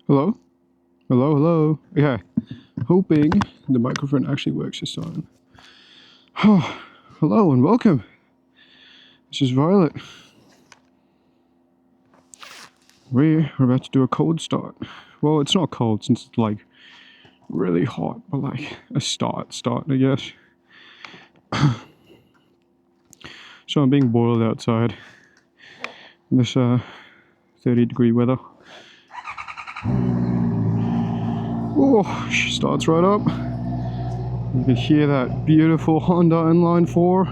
Hello? Hello, hello. Yeah, hoping the microphone actually works this time. Oh, hello and welcome. This is Violet. We're about to do a cold start. Well, it's not cold since it's like really hot, but like a start, I guess. So I'm being boiled outside in this 30-degree weather. Oh, she starts right up. You can hear that beautiful Honda inline 4.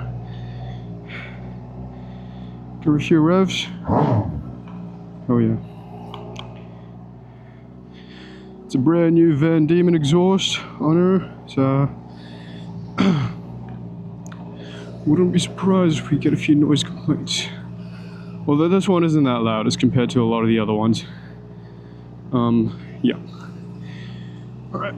Give her a few revs. Oh yeah. It's a brand new Vandemon exhaust on her, so wouldn't be surprised if we get a few noise complaints. Although this one isn't that loud as compared to a lot of the other ones. Yeah. Alright.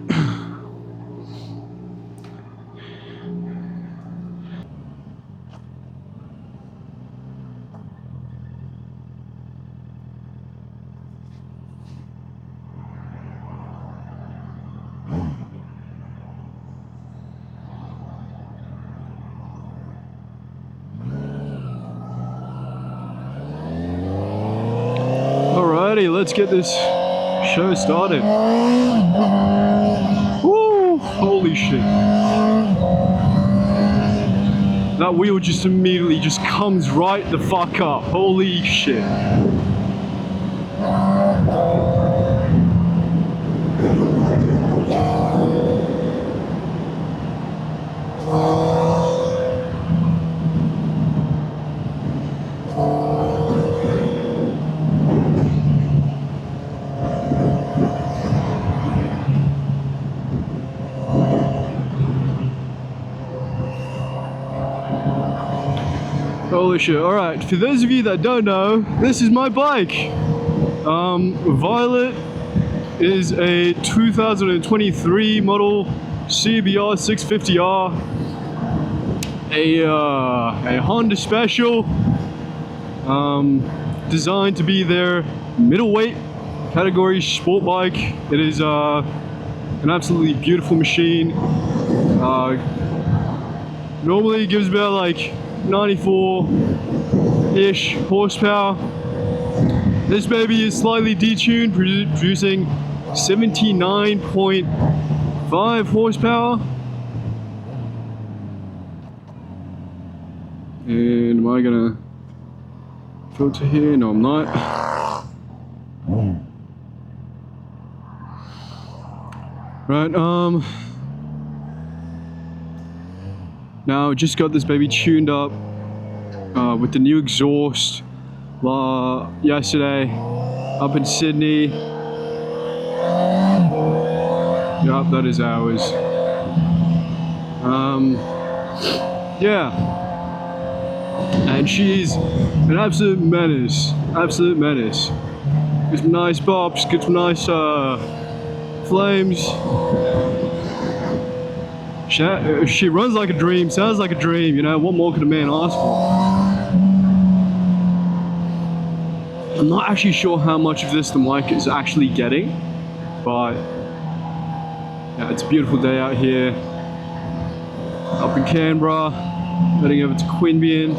Alrighty, let's get this show started. Woo! Holy shit. That wheel just immediately just comes right the fuck up. Holy shit. Holy shit. Alright, for those of you that don't know, this is my bike. Violet is a 2023 model CBR650R. A Honda Special. Designed to be their middleweight category sport bike. It is an absolutely beautiful machine. Normally it gives about like 94-ish horsepower. This baby is slightly detuned, producing 79.5 horsepower. And am I gonna filter here? No, I'm not. Right, now just got this baby tuned up with the new exhaust yesterday up in Sydney. Yup, that is ours. Yeah. And she's an absolute menace. Absolute menace. Gets some nice bops, gets some nice flames. She runs like a dream, sounds like a dream, you know, what more could a man ask for? I'm not actually sure how much of this the mic is actually getting, but yeah, it's a beautiful day out here. Up in Canberra, heading over to Queanbeyan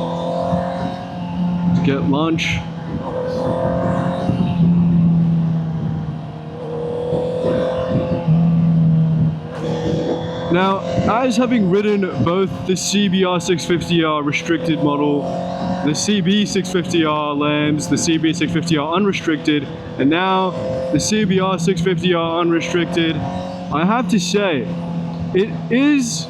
to get lunch. Now, as having ridden both the CBR650R restricted model, the CB650R Lambs, the CB650R unrestricted, and now the CBR650R unrestricted, I have to say, it is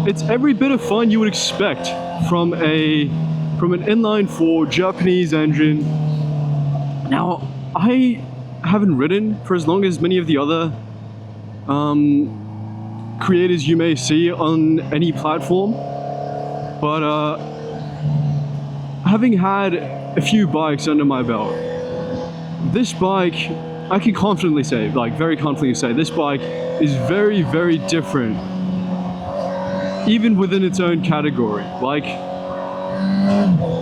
it's every bit of fun you would expect from an inline 4 Japanese engine. Now, I haven't ridden for as long as many of the other creators you may see on any platform, but having had a few bikes under my belt, this bike, I can confidently say, like very confidently say, this bike is very, very different, even within its own category. Like,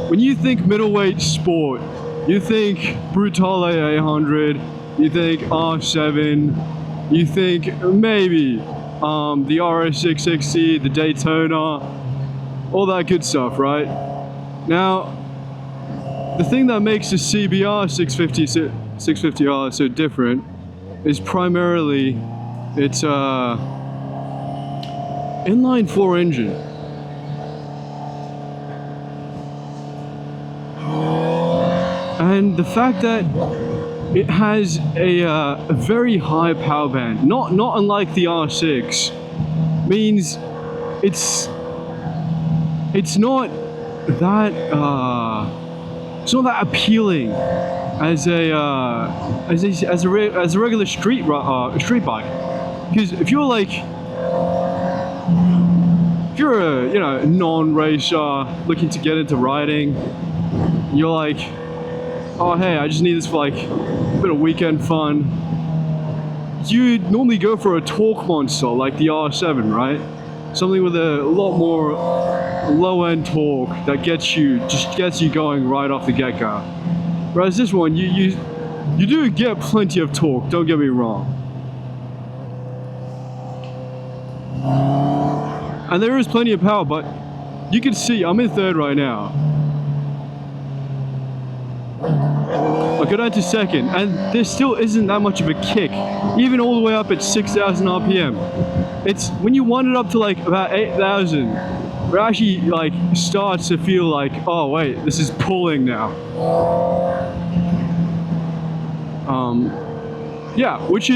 when you think middleweight sport, you think Brutale 800, you think R7, you think maybe the RS660, the Daytona, all that good stuff, right? Now, the thing that makes the CBR 650R so different is primarily its inline 4 engine. And the fact that it has a very high power band, not unlike the R6, means it's not that appealing as a regular street bike. Because if you're a non-racer looking to get into riding, you're like, oh hey, I just need this for like a bit of weekend fun. You'd normally go for a torque monster like the R7, right? Something with a lot more low-end torque that gets you going right off the get-go. Whereas this one, you do get plenty of torque, don't get me wrong. And there is plenty of power, but you can see I'm in third right now. I'll go down to second, and there still isn't that much of a kick, even all the way up at 6,000 RPM. It's when you wind it up to like about 8,000, it actually like starts to feel like, oh wait, this is pulling now. Yeah, which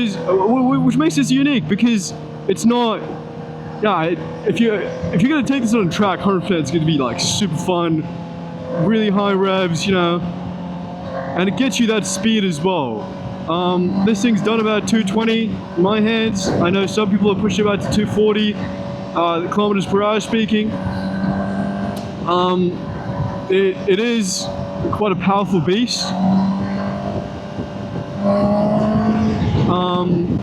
makes this unique because it's not. Yeah, if you're gonna take this on a track, 100%, it's gonna be like super fun, really high revs, you know. And it gets you that speed as well. This thing's done about 220 in my hands. I know some people are pushing about to 240 kilometers per hour speaking. It is quite a powerful beast.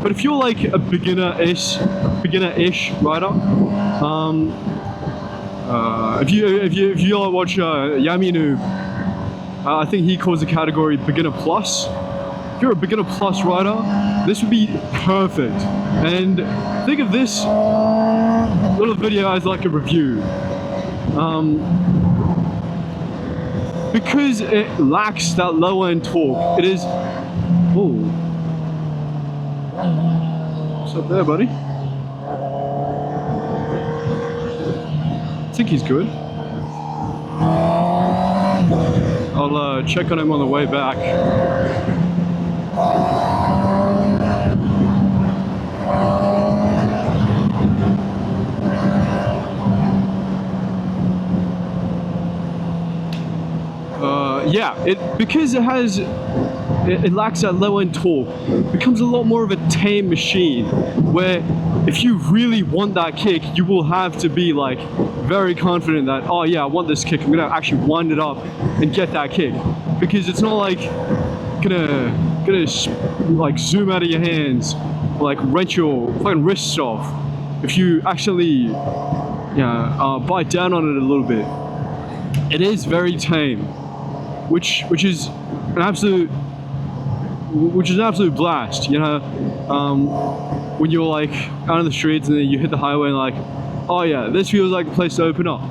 But if you're like a beginner-ish rider, if you watch Yaminu, I think he calls the category beginner plus. If you're a beginner plus rider, this would be perfect. And think of this little video as like a review. Because it lacks that low end torque, it is. Oh, what's up there, buddy? I think he's good. I'll check on him on the way back. Yeah, because it lacks that low end torque, it becomes a lot more of a tame machine, where if you really want that kick, you will have to be like very confident that, oh yeah, I want this kick, I'm gonna actually wind it up and get that kick, because it's not like gonna like zoom out of your hands, or like wrench your fucking wrists off if you actually bite down on it a little bit. It is very tame, which is an absolute blast, you know. When you're like out on the streets and then you hit the highway and like, oh yeah, this feels like a place to open up.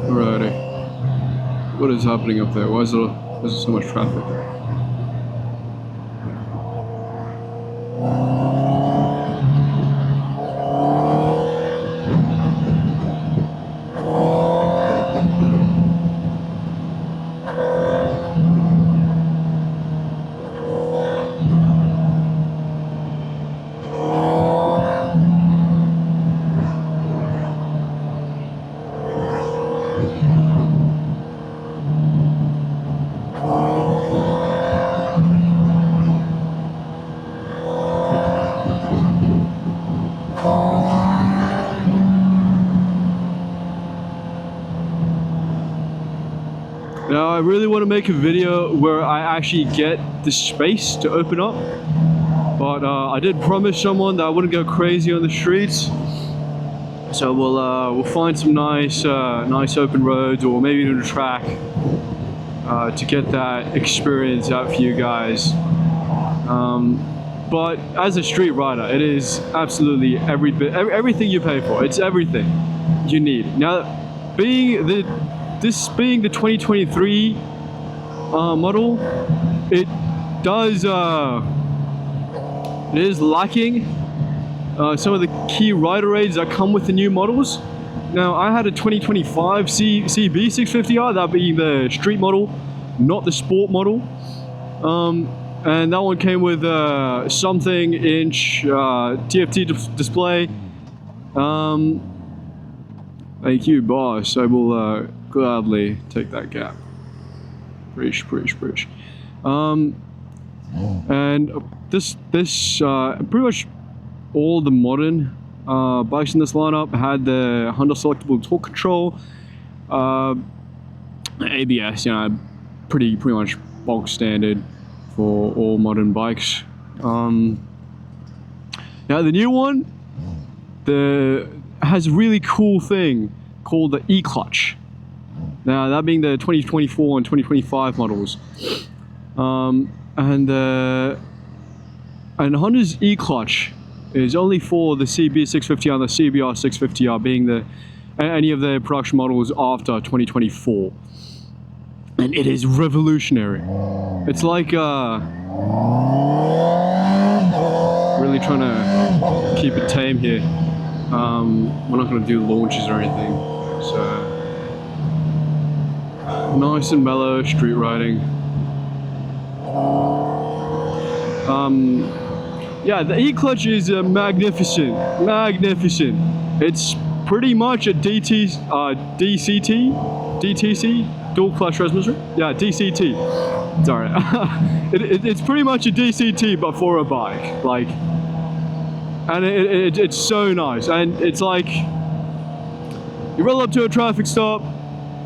Alrighty, what is happening up there? Why is there so much traffic? I really want to make a video where I actually get the space to open up, but I did promise someone that I wouldn't go crazy on the streets, so we'll find some nice open roads, or maybe even a track, to get that experience out for you guys. But as a street rider, it is absolutely everything you pay for. It's everything you need. Now, this being the 2023 model, it is lacking some of the key rider aids that come with the new models. Now, I had a 2025 CB650R, that being the street model, not the sport model. And that one came with something inch TFT display. Thank you, boss. I will gladly take that gap. Preach. And this pretty much all the modern bikes in this lineup had the Honda selectable torque control, ABS. You know, pretty much bulk standard for all modern bikes. Now the new one, has a really cool thing called the E-clutch. Now that being the 2024 and 2025 models, and Honda's E-clutch is only for the CB650R and the CBR650R, being any of their production models after 2024. And it is revolutionary. It's like really trying to keep it tame here. We're not going to do launches or anything, so nice and mellow street riding. Yeah, the E-clutch is magnificent. It's pretty much a DTC, dual clutch transmission. Yeah, DCT. Sorry, it's pretty much a DCT but for a bike. Like, and it's so nice. And it's like you roll up to a traffic stop,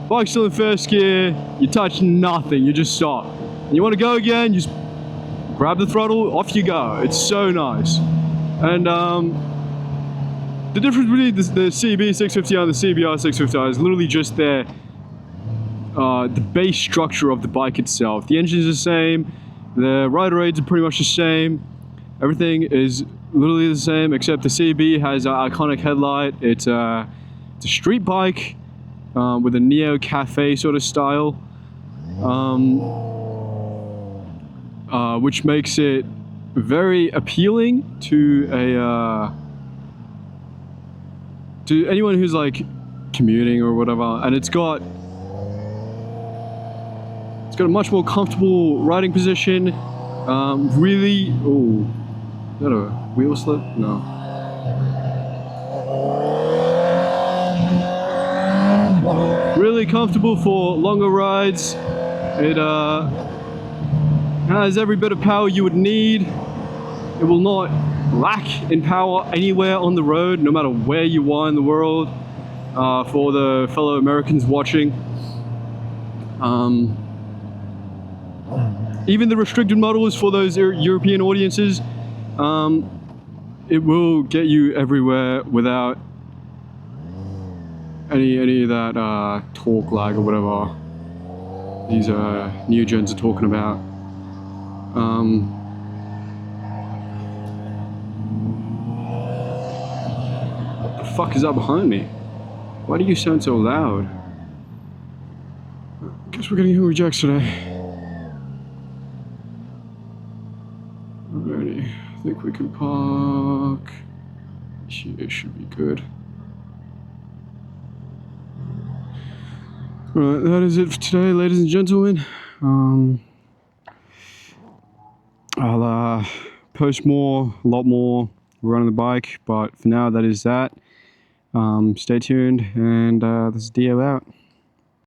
bike's still in first gear, you touch nothing, you just stop. And you want to go again, you just grab the throttle, off you go. It's so nice. And the difference between the CB650R and the CBR650R is literally just the base structure of the bike itself. The engine is the same, the rider aids are pretty much the same, everything is literally the same, except the CB has an iconic headlight. It's a street bike with a neo cafe sort of style, which makes it very appealing to anyone who's like commuting or whatever. And it's got a much more comfortable riding position. Really, oh, is that a wheel slip? No. Really comfortable for longer rides. It has every bit of power you would need. It will not lack in power anywhere on the road, no matter where you are in the world. For the fellow Americans watching, even the restricted models for those European audiences, it will get you everywhere without any of that torque lag or whatever these new gens are talking about. What the fuck is that behind me? Why do you sound so loud? Guess we're getting hungry jacks today. Alrighty, I think we can park. It should be good. Right, that is it for today, ladies and gentlemen. I'll post a lot more running the bike, but for now that is that. Stay tuned, and this is Dio out.